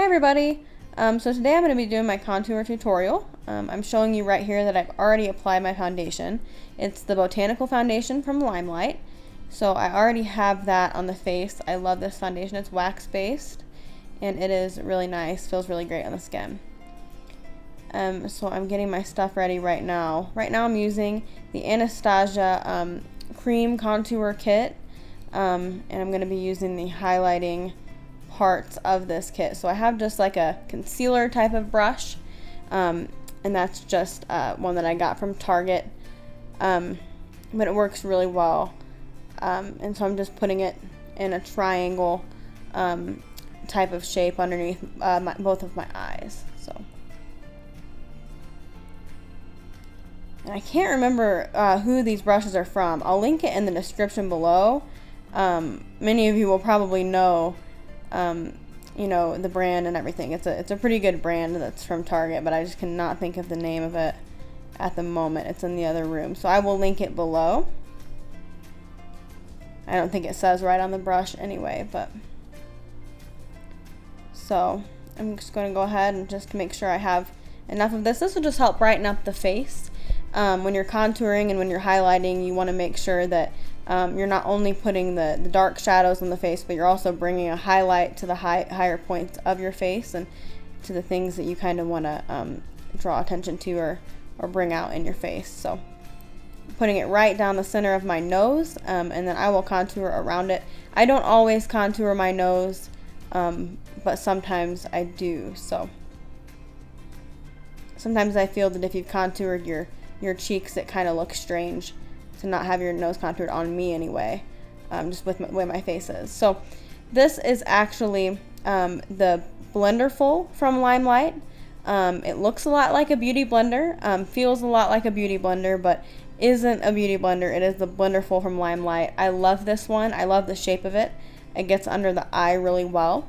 Hi everybody! So today I'm going to be doing my contour tutorial. I'm showing you right here that I've already applied my foundation. It's the Botanical foundation from LimeLight. So I already have that on the face. I love this foundation. It's wax based and it is really nice. Feels really great on the skin. So I'm getting my stuff ready right now. Right now I'm using the Anastasia cream contour kit and I'm going to be using the highlighting parts of this kit. So I have just like a concealer type of brush and that's just one that I got from Target, but it works really well, and so I'm just putting it in a triangle type of shape underneath both of my eyes. So and I can't remember who these brushes are from. I'll link it in the description below. Many of you will probably know you know, the brand and everything. It's a pretty good brand that's from Target, but I just cannot think of the name of it at the moment. It's in the other room, so I will link it below. I don't think it says right on the brush anyway, but so I'm just going to go ahead and just make sure I have enough of this. This will just help brighten up the face. When you're contouring and when you're highlighting, you want to make sure that you're not only putting the dark shadows on the face, but you're also bringing a highlight to the higher points of your face and to the things that you kind of want to draw attention to or bring out in your face. So putting it right down the center of my nose, and then I will contour around it. I don't always contour my nose, but sometimes I do. So sometimes I feel that if you've contoured your cheeks, it kind of looks strange to not have your nose contoured on me anyway, just with the way my face is. So this is actually the Blenderful from LimeLight. It looks a lot like a beauty blender, feels a lot like a beauty blender, but isn't a beauty blender. It is the Blenderful from LimeLight. I love this one. I love the shape of it. It gets under the eye really well,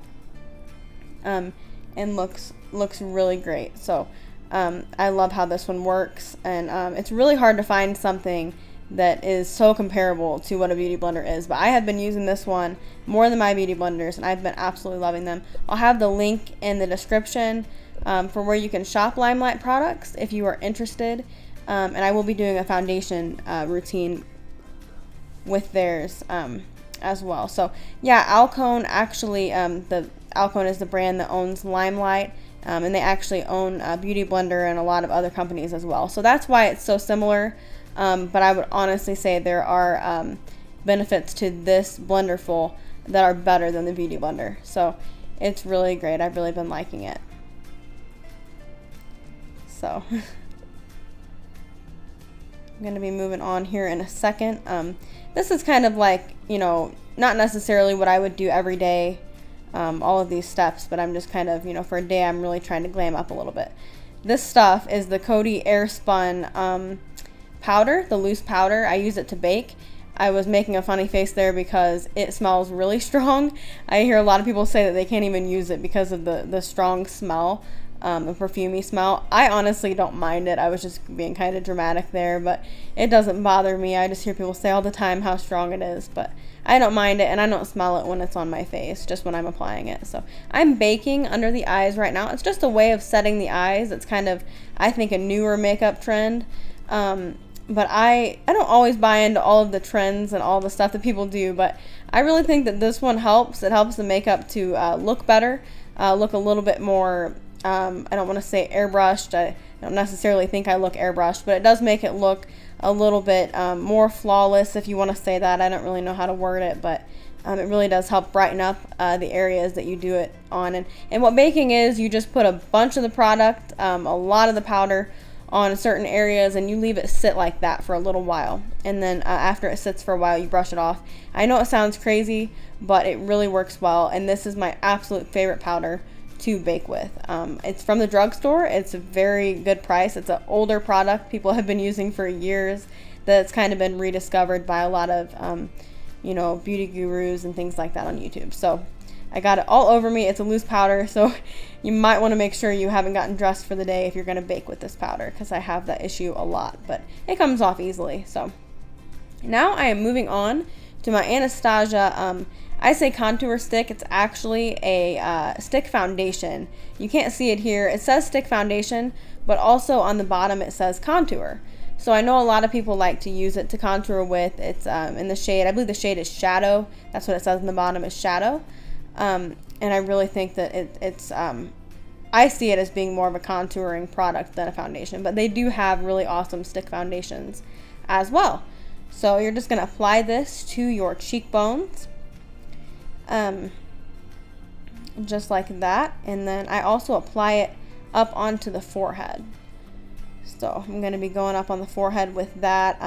and looks really great. So I love how this one works, and it's really hard to find something that is so comparable to what a beauty blender is, but I have been using this one more than my beauty blenders and I've been absolutely loving them. I'll have the link in the description for where you can shop LimeLight products if you are interested, and I will be doing a foundation routine with theirs as well. So yeah, Alcone actually, the Alcone is the brand that owns LimeLight, and they actually own Beauty Blender and a lot of other companies as well. So that's why it's so similar. But I would honestly say there are benefits to this Blenderful that are better than the Beauty Blender. So it's really great. I've really been liking it. So I'm going to be moving on here in a second. This is kind of like, you know, not necessarily what I would do every day, all of these steps, but I'm just kind of, you know, for a day I'm really trying to glam up a little bit. This stuff is the Coty Airspun powder, the loose powder. I use it to bake. I was making a funny face there because it smells really strong. I hear a lot of people say that they can't even use it because of the strong smell, the perfumey smell. I honestly don't mind it. I was just being kind of dramatic there, but it doesn't bother me. I just hear people say all the time how strong it is, but I don't mind it, and I don't smell it when it's on my face, just when I'm applying it. So I'm baking under the eyes right now. It's just a way of setting the eyes. It's kind of, I think, a newer makeup trend. But I don't always buy into all of the trends and all the stuff that people do, but I really think that this one helps. It helps the makeup to look better, look a little bit more, I don't want to say airbrushed. I don't necessarily think I look airbrushed, but it does make it look a little bit more flawless, if you want to say that. I don't really know how to word it, but it really does help brighten up the areas that you do it on. And what baking is, you just put a bunch of the product, a lot of the powder, on certain areas, and you leave it sit like that for a little while, and then after it sits for a while, you brush it off. I know it sounds crazy, but it really works well, and this is my absolute favorite powder to bake with. It's from the drugstore. It's a very good price. It's an older product people have been using for years that's kind of been rediscovered by a lot of you know, beauty gurus and things like that on YouTube. So I got it all over me. It's a loose powder, so you might want to make sure you haven't gotten dressed for the day if you're going to bake with this powder, because I have that issue a lot, but it comes off easily. So now I am moving on to my Anastasia, I say contour stick. It's actually a stick foundation. You can't see it here. It says stick foundation, but also on the bottom it says contour. So I know a lot of people like to use it to contour with. It's in the shade, I believe the shade is Shadow. That's what it says in the bottom, is Shadow. And I really think that it's I see it as being more of a contouring product than a foundation, but they do have really awesome stick foundations as well. So you're just going to apply this to your cheekbones, just like that. And then I also apply it up onto the forehead. So I'm going to be going up on the forehead with that.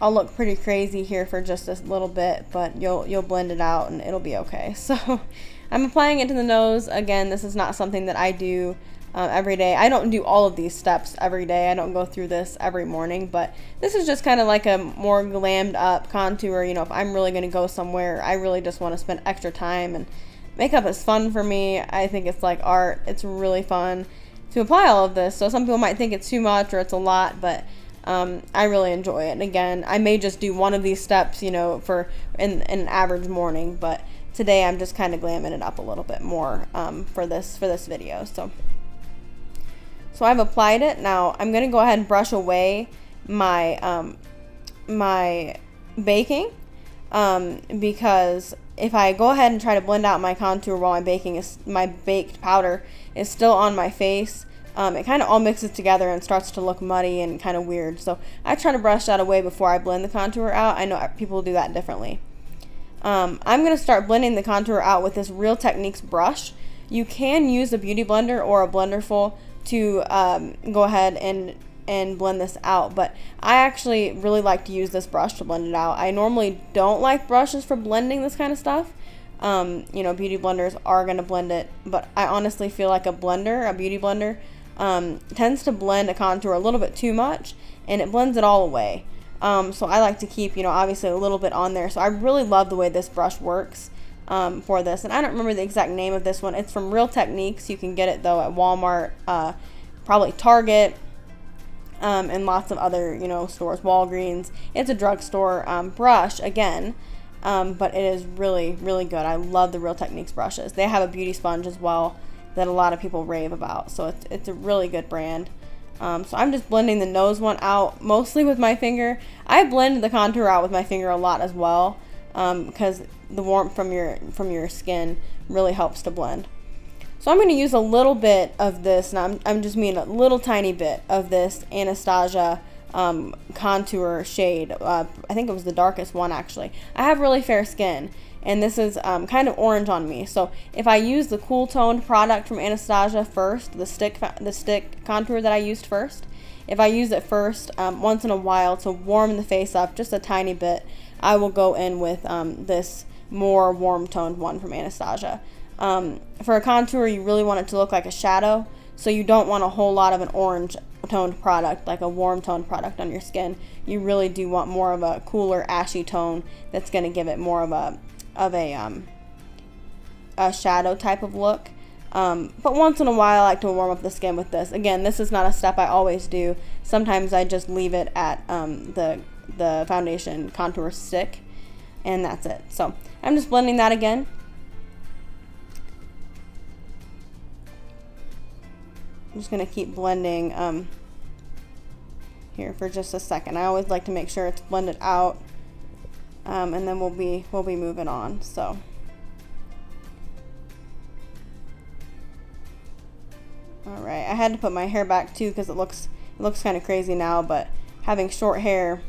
I'll look pretty crazy here for just a little bit, but you'll blend it out and it'll be okay. So I'm applying it to the nose. Again, this is not something that I do every day. I don't do all of these steps every day. I don't go through this every morning, but this is just kind of like a more glammed up contour. You know, if I'm really going to go somewhere, I really just want to spend extra time, and makeup is fun for me. I think it's like art. It's really fun to apply all of this. So some people might think it's too much or it's a lot, but I really enjoy it. And again, I may just do one of these steps, you know, for in an average morning, but today I'm just kind of glamming it up a little bit more for this video. So I've applied it. Now I'm going to go ahead and brush away my my baking, because if I go ahead and try to blend out my contour while I'm baking, my baked powder is still on my face, it kind of all mixes together and starts to look muddy and kind of weird. So I try to brush that away before I blend the contour out. I know people do that differently. I'm going to start blending the contour out with this Real Techniques brush. You can use a beauty blender or a Blenderful to go ahead and blend this out, but I actually really like to use this brush to blend it out. I normally don't like brushes for blending this kind of stuff. You know, beauty blenders are going to blend it, but I honestly feel like a beauty blender, tends to blend a contour a little bit too much, and it blends it all away. So I like to keep, you know, obviously a little bit on there. So I really love the way this brush works for this. And I don't remember the exact name of this one. It's from Real Techniques. You can get it, though, at Walmart, probably Target, and lots of other, you know, stores, Walgreens. It's a drugstore brush, again, but it is really, really good. I love the Real Techniques brushes. They have a beauty sponge as well that a lot of people rave about. So it's a really good brand. So I'm just blending the nose one out mostly with my finger. I blend the contour out with my finger a lot as well, because the warmth from your skin really helps to blend. So I'm going to use a little bit of this, and I'm just meaning a little tiny bit of this Anastasia contour shade. I think it was the darkest one, actually. I have really fair skin, and this is kind of orange on me. So if I use the cool toned product from Anastasia first, the stick contour that I used first, if I use it first once in a while to warm the face up just a tiny bit, I will go in with this more warm toned one from Anastasia. For a contour, you really want it to look like a shadow, so you don't want a whole lot of an orange toned product, like a warm toned product on your skin. You really do want more of a cooler, ashy tone that's going to give it more of a shadow type of look. But once in a while, I like to warm up the skin with this. Again, this is not a step I always do. Sometimes I just leave it at the foundation contour stick, and that's it. So I'm just blending that again. I'm just going to keep blending here for just a second. I always like to make sure it's blended out, and then we'll be moving on. So all right, I had to put my hair back too because it looks kind of crazy now, but having short hair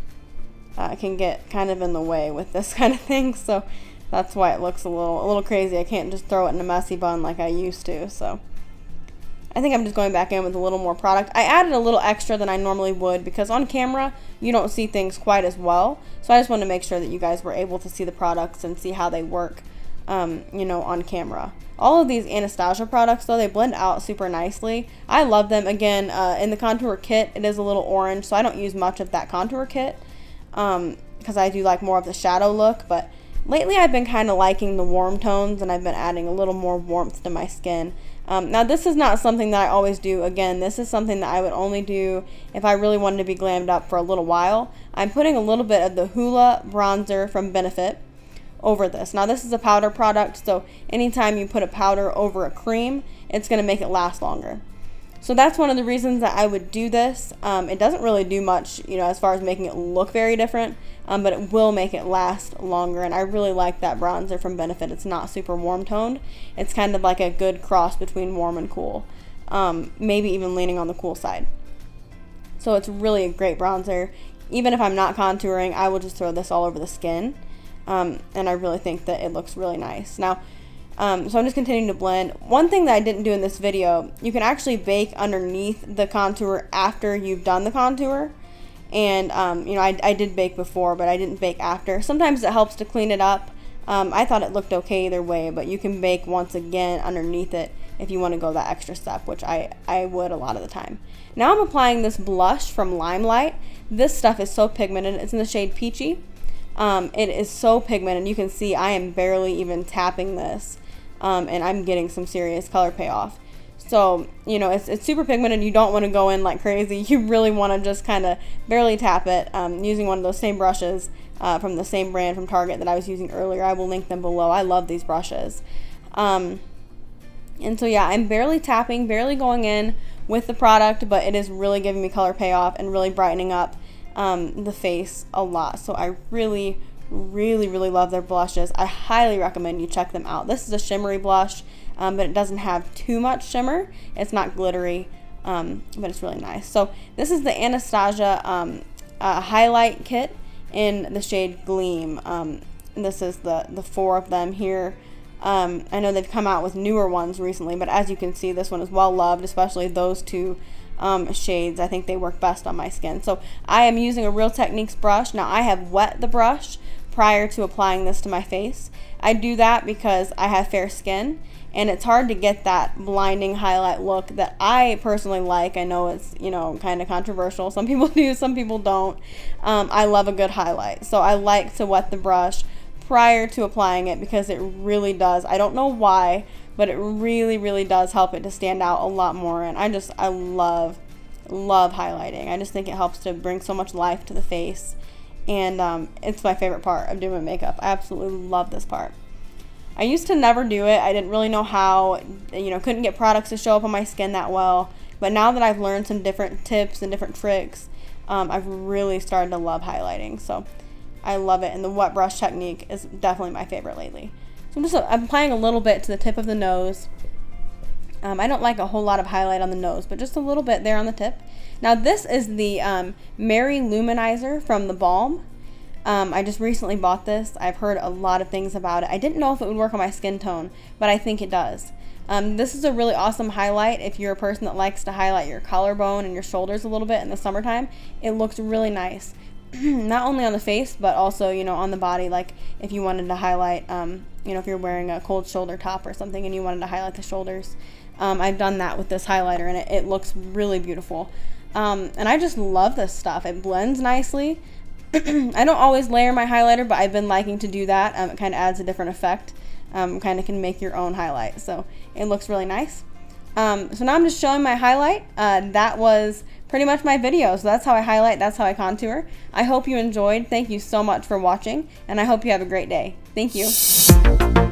can get kind of in the way with this kind of thing, so that's why it looks a little crazy. I can't just throw it in a messy bun like I used to. So I think I'm just going back in with a little more product. I added a little extra than I normally would because on camera you don't see things quite as well. So I just wanted to make sure that you guys were able to see the products and see how they work, you know, on camera. All of these Anastasia products, though, they blend out super nicely. I love them. Again, in the contour kit, it is a little orange, so I don't use much of that contour kit because I do like more of the shadow look. But lately I've been kind of liking the warm tones, and I've been adding a little more warmth to my skin. Now this is not something that I always do. Again, this is something that I would only do if I really wanted to be glammed up for a little while. I'm putting a little bit of the Hoola Bronzer from Benefit over this. Now this is a powder product, so anytime you put a powder over a cream, it's going to make it last longer. So that's one of the reasons that I would do this. It doesn't really do much, as far as making it look very different, but it will make it last longer. And I really like that bronzer from Benefit. It's not super warm toned. It's kind of like a good cross between warm and cool, maybe even leaning on the cool side. So it's really a great bronzer. Even if I'm not contouring, I will just throw this all over the skin, and I really think that it looks really nice. Now, so I'm just continuing to blend. One thing that I didn't do in this video, you can actually bake underneath the contour after you've done the contour. And, I did bake before, but I didn't bake after. Sometimes it helps to clean it up. I thought it looked okay either way, but you can bake once again underneath it if you want to go that extra step, which I would a lot of the time. Now I'm applying this blush from LimeLight. This stuff is so pigmented. It's in the shade Peachy. It is so pigmented. You can see I am barely even tapping this. And I'm getting some serious color payoff. So, it's super pigmented. You don't want to go in like crazy. You really want to just kind of barely tap it, using one of those same brushes from the same brand from Target that I was using earlier. I will link them below. I love these brushes. And so, yeah, I'm barely tapping, barely going in with the product, but it is really giving me color payoff and really brightening up the face a lot. So I really love their blushes. I highly recommend you check them out. This is a shimmery blush, but it doesn't have too much shimmer. It's not glittery, but it's really nice. So this is the Anastasia highlight kit in the shade Gleam. This is the 4 of them here. I know they've come out with newer ones recently, but as you can see, this one is well loved, especially those 2 shades. I think they work best on my skin. So I am using a Real Techniques brush. Now I have wet the brush prior to applying this to my face. I do that because I have fair skin, and it's hard to get that blinding highlight look that I personally like. I know it's, kind of controversial. Some people do, some people don't. I love a good highlight. So I like to wet the brush prior to applying it because it really does. I don't know why, but it really does help it to stand out a lot more. And I love highlighting. I just think it helps to bring so much life to the face. And it's my favorite part of doing makeup. I absolutely love this part. I used to never do it. I didn't really know how, couldn't get products to show up on my skin that well. But now that I've learned some different tips and different tricks, I've really started to love highlighting. So I love it. And the wet brush technique is definitely my favorite lately. So I'm applying a little bit to the tip of the nose. I don't like a whole lot of highlight on the nose, but just a little bit there on the tip. Now this is the Lou Manizer from the Balm. I just recently bought this. I've heard a lot of things about it. I didn't know if it would work on my skin tone, but I think it does. This is a really awesome highlight if you're a person that likes to highlight your collarbone and your shoulders a little bit in the summertime. It looks really nice. Not only on the face, but also, on the body. Like if you wanted to highlight, if you're wearing a cold shoulder top or something and you wanted to highlight the shoulders. I've done that with this highlighter, and it looks really beautiful. And I just love this stuff. It blends nicely. I don't always layer my highlighter, but I've been liking to do that. It kind of adds a different effect. Kind of can make your own highlight. So it looks really nice. So now I'm just showing my highlight. That was pretty much my video. So that's how I highlight. That's how I contour. I hope you enjoyed. Thank you so much for watching, and I hope you have a great day. Thank you.